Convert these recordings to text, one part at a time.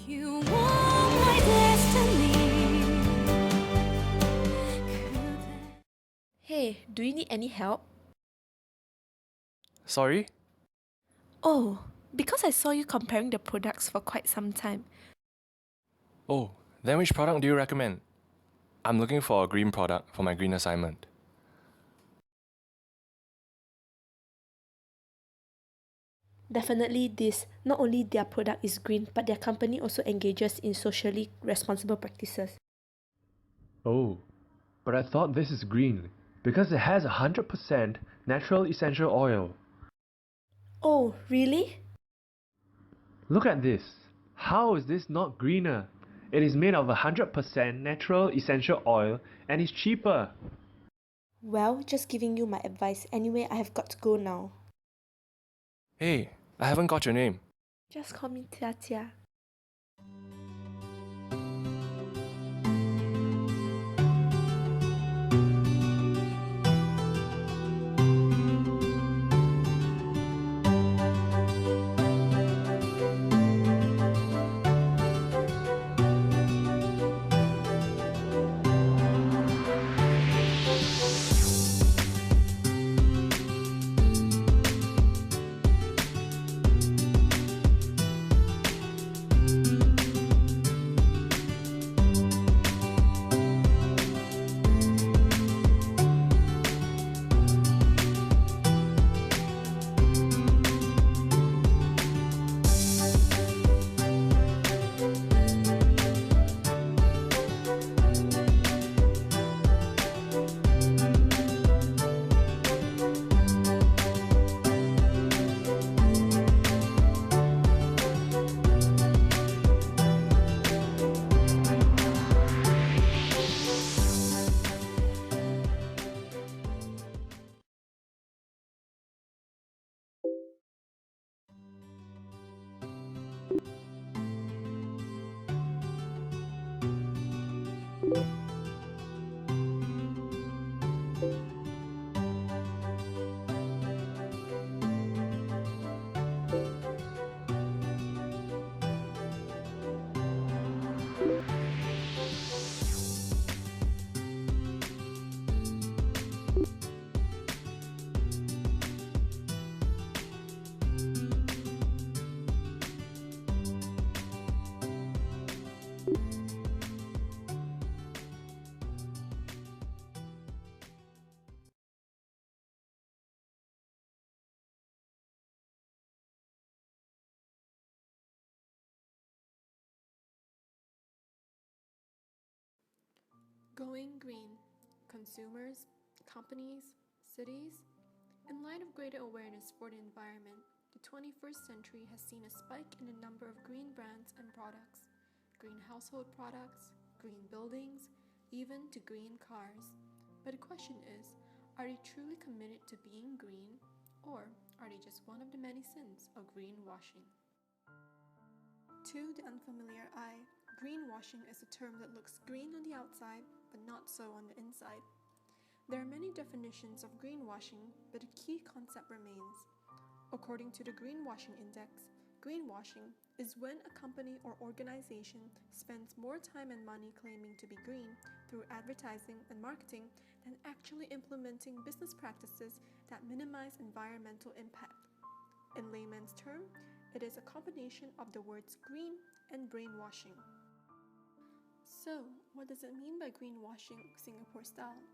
You are my destiny. Hey, do you need any help? Sorry? Oh, because I saw you comparing the products for quite some time. Oh, then which product do you recommend? I'm looking for a green product for my green assignment. Definitely this. Not only their product is green, but their company also engages in socially responsible practices. Oh, but I thought this is green because it has 100% natural essential oil. Oh, really? Look at this. How is this not greener? It is made of 100% natural essential oil and is cheaper. Well, just giving you my advice. Anyway, I have got to go now. Hey, I haven't got your name. Just call me Tia Tia. Going green. Consumers, companies, cities. In light of greater awareness for the environment, the 21st century has seen a spike in the number of green brands and products. Green household products, green buildings, even to green cars. But the question is, are they truly committed to being green, or are they just one of the many sins of greenwashing? To the unfamiliar eye, greenwashing is a term that looks green on the outside but not so on the inside. There are many definitions of greenwashing, but a key concept remains. According to the Greenwashing Index, greenwashing is when a company or organization spends more time and money claiming to be green through advertising and marketing than actually implementing business practices that minimize environmental impact. In layman's term, it is a combination of the words green and brainwashing. So, what does it mean by greenwashing Singapore style?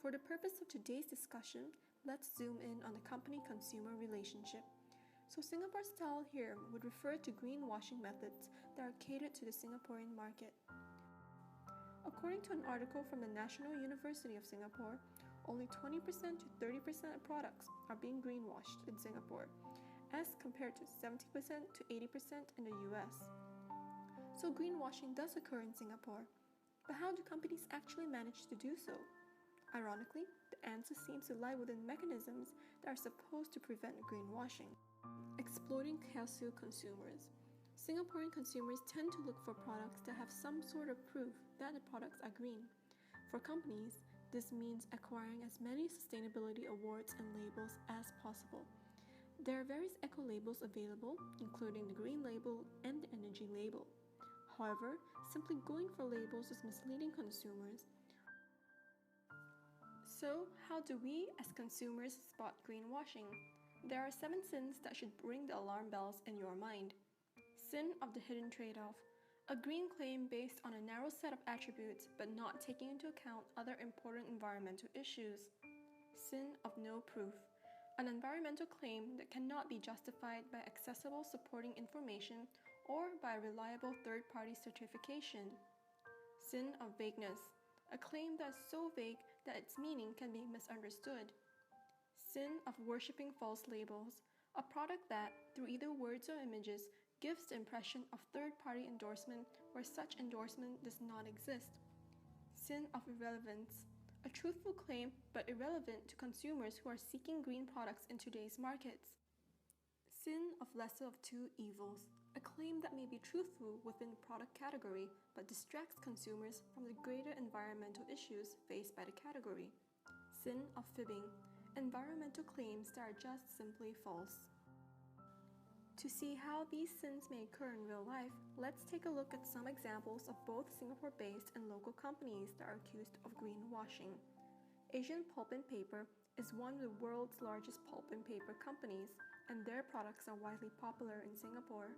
For the purpose of today's discussion, let's zoom in on the company-consumer relationship. So Singapore style here would refer to greenwashing methods that are catered to the Singaporean market. According to an article from the National University of Singapore, only 20% to 30% of products are being greenwashed in Singapore, as compared to 70% to 80% in the US. So greenwashing does occur in Singapore, but how do companies actually manage to do so? Ironically, the answer seems to lie within mechanisms that are supposed to prevent greenwashing. Exploiting casual consumers. Singaporean consumers tend to look for products that have some sort of proof that the products are green. For companies, this means acquiring as many sustainability awards and labels as possible. There are various eco labels available, including the green label and the energy label. However, simply going for labels is misleading consumers. So, how do we as consumers spot greenwashing? There are 7 sins that should ring the alarm bells in your mind. Sin of the hidden trade-off. A green claim based on a narrow set of attributes but not taking into account other important environmental issues. Sin of no proof. An environmental claim that cannot be justified by accessible supporting information or by reliable third-party certification. Sin of vagueness. A claim that is so vague that its meaning can be misunderstood. Sin of worshipping false labels. A product that, through either words or images, gives the impression of third-party endorsement where such endorsement does not exist. Sin of irrelevance. A truthful claim but irrelevant to consumers who are seeking green products in today's markets. Sin of lesser of two evils. A claim that may be truthful within the product category but distracts consumers from the greater environmental issues faced by the category. Sin of fibbing. Environmental claims that are just simply false. To see how these sins may occur in real life, let's take a look at some examples of both Singapore-based and local companies that are accused of greenwashing. Asian Pulp and Paper is one of the world's largest pulp and paper companies, and their products are widely popular in Singapore.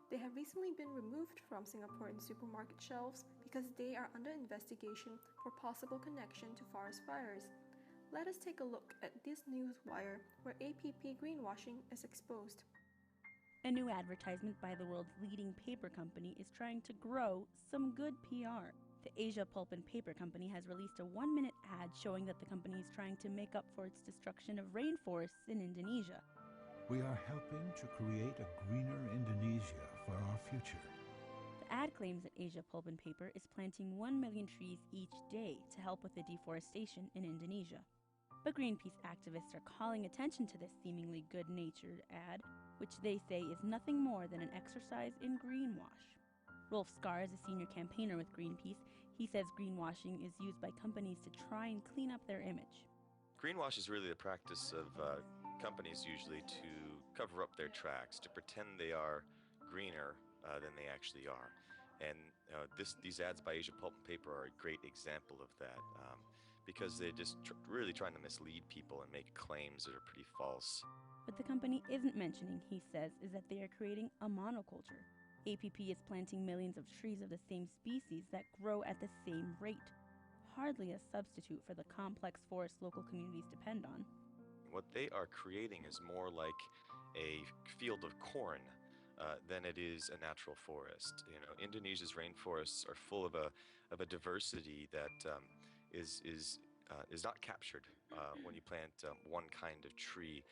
They have recently been removed from Singaporean supermarket shelves because they are under investigation for possible connection to forest fires. Let us take a look at this news wire where APP greenwashing is exposed. A new advertisement by the world's leading paper company is trying to grow some good PR. The Asia Pulp and Paper Company has released a 1-minute ad showing that the company is trying to make up for its destruction of rainforests in Indonesia. We are helping to create a greener Indonesia for our future. The ad claims that Asia Pulp and Paper is planting 1 million trees each day to help with the deforestation in Indonesia. But Greenpeace activists are calling attention to this seemingly good-natured ad, which they say is nothing more than an exercise in greenwash. Rolf Skar is a senior campaigner with Greenpeace. He says greenwashing is used by companies to try and clean up their image. Greenwash is really the practice of companies usually to cover up their tracks, to pretend they are greener than they actually are. And these ads by Asia Pulp and Paper are a great example of that, because they're just really trying to mislead people and make claims that are pretty false. What the company isn't mentioning, he says, is that they are creating a monoculture. APP is planting millions of trees of the same species that grow at the same rate, hardly a substitute for the complex forests local communities depend on. What they are creating is more like a field of corn than it is a natural forest. You know, Indonesia's rainforests are full of a diversity that is not captured when you plant one kind of tree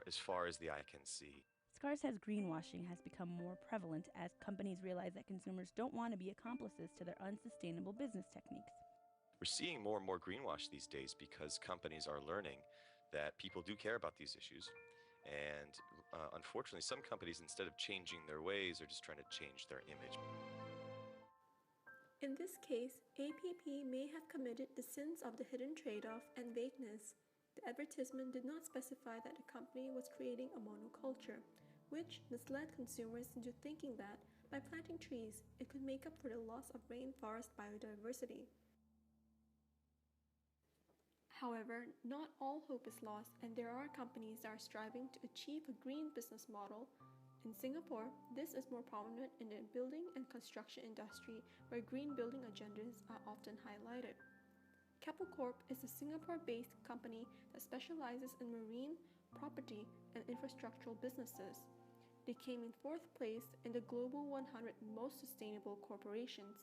as far as the eye can see. Skar says greenwashing has become more prevalent as companies realize that consumers don't want to be accomplices to their unsustainable business techniques. We're seeing more and more greenwash these days because companies are learning that people do care about these issues. And unfortunately, some companies, instead of changing their ways, are just trying to change their image. In this case, APP may have committed the sins of the hidden trade-off and vagueness. The advertisement did not specify that the company was creating a monoculture, which misled consumers into thinking that by planting trees, it could make up for the loss of rainforest biodiversity. However, not all hope is lost, and there are companies that are striving to achieve a green business model. In Singapore, this is more prominent in the building and construction industry, where green building agendas are often highlighted. Keppel Corp is a Singapore-based company that specializes in marine, property, and infrastructural businesses. They came in 4th place in the Global 100 Most Sustainable Corporations,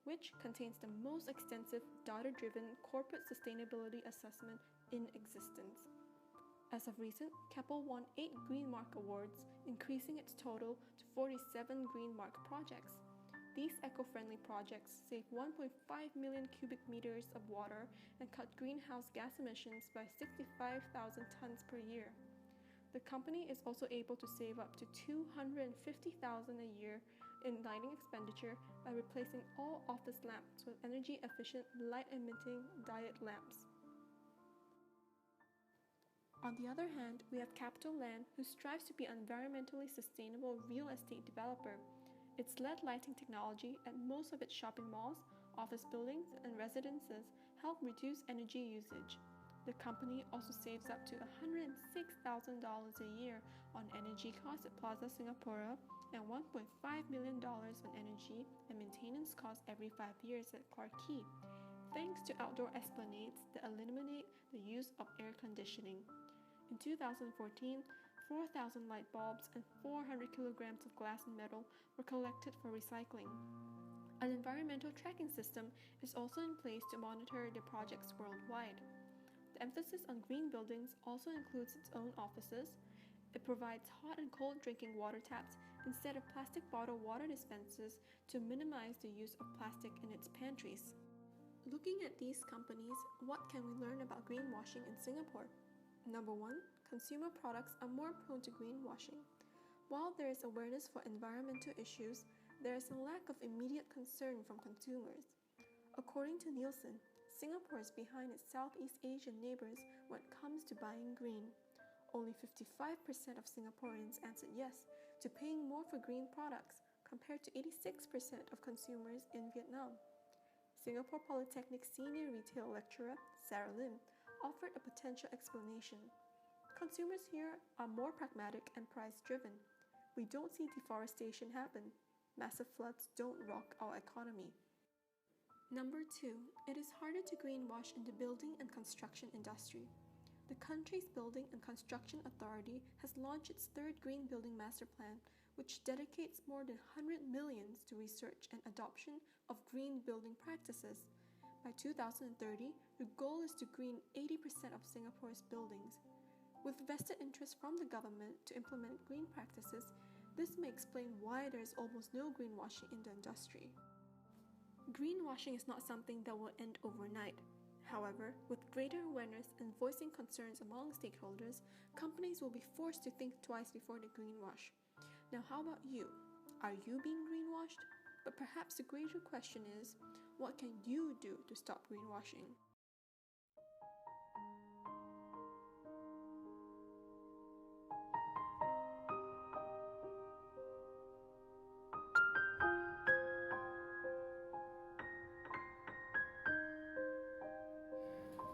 which contains the most extensive data-driven corporate sustainability assessment in existence. As of recent, Keppel won 8 Green Mark awards, increasing its total to 47 Green Mark projects. These eco-friendly projects save 1.5 million cubic meters of water and cut greenhouse gas emissions by 65,000 tons per year. The company is also able to save up to $250,000 a year in lighting expenditure by replacing all office lamps with energy-efficient, light-emitting diode lamps. On the other hand, we have Capital Land, who strives to be an environmentally sustainable real estate developer. Its LED lighting technology at most of its shopping malls, office buildings, and residences help reduce energy usage. The company also saves up to $106,000 a year on energy costs at Plaza Singapura and $1.5 million on energy and maintenance costs every 5 years at Clarke Quay, thanks to outdoor esplanades that eliminate the use of air conditioning. In 2014, 4,000 light bulbs and 400 kilograms of glass and metal were collected for recycling. An environmental tracking system is also in place to monitor the projects worldwide. The emphasis on green buildings also includes its own offices. It provides hot and cold drinking water taps instead of plastic bottled water dispensers to minimize the use of plastic in its pantries. Looking at these companies, what can we learn about greenwashing in Singapore? Number 1, consumer products are more prone to greenwashing. While there is awareness for environmental issues, there is a lack of immediate concern from consumers. According to Nielsen, Singapore is behind its Southeast Asian neighbors when it comes to buying green. Only 55% of Singaporeans answered yes to paying more for green products, compared to 86% of consumers in Vietnam. Singapore Polytechnic senior retail lecturer Sarah Lim offered a potential explanation. Consumers here are more pragmatic and price-driven. We don't see deforestation happen. Massive floods don't rock our economy. Number 2, it is harder to greenwash in the building and construction industry. The country's Building and Construction Authority has launched its third Green Building Master Plan, which dedicates more than 100 million to research and adoption of green building practices. By 2030, the goal is to green 80% of Singapore's buildings. With vested interest from the government to implement green practices, this may explain why there is almost no greenwashing in the industry. Greenwashing is not something that will end overnight. However, with greater awareness and voicing concerns among stakeholders, companies will be forced to think twice before they greenwash. Now, how about you? Are you being greenwashed? But perhaps the greater question is, what can you do to stop greenwashing?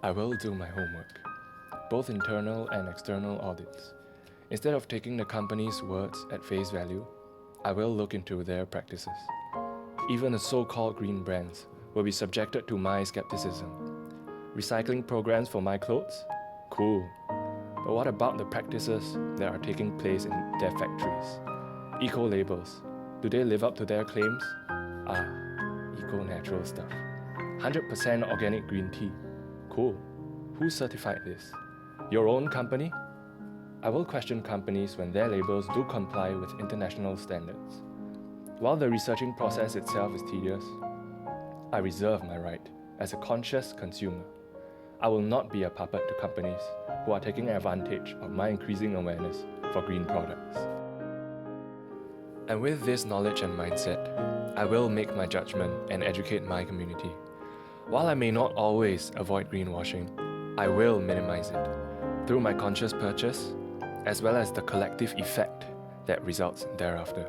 I will do my homework, both internal and external audits. Instead of taking the company's words at face value, I will look into their practices. Even the so-called green brands will be subjected to my skepticism. Recycling programs for my clothes? Cool. But what about the practices that are taking place in their factories? Eco-labels, do they live up to their claims? Eco-natural stuff. 100% organic green tea. Cool. Who certified this? Your own company? I will question companies when their labels do comply with international standards. While the researching process itself is tedious, I reserve my right as a conscious consumer. I will not be a puppet to companies who are taking advantage of my increasing awareness for green products. And with this knowledge and mindset, I will make my judgment and educate my community. While I may not always avoid greenwashing, I will minimize it through my conscious purchase, as well as the collective effect that results thereafter.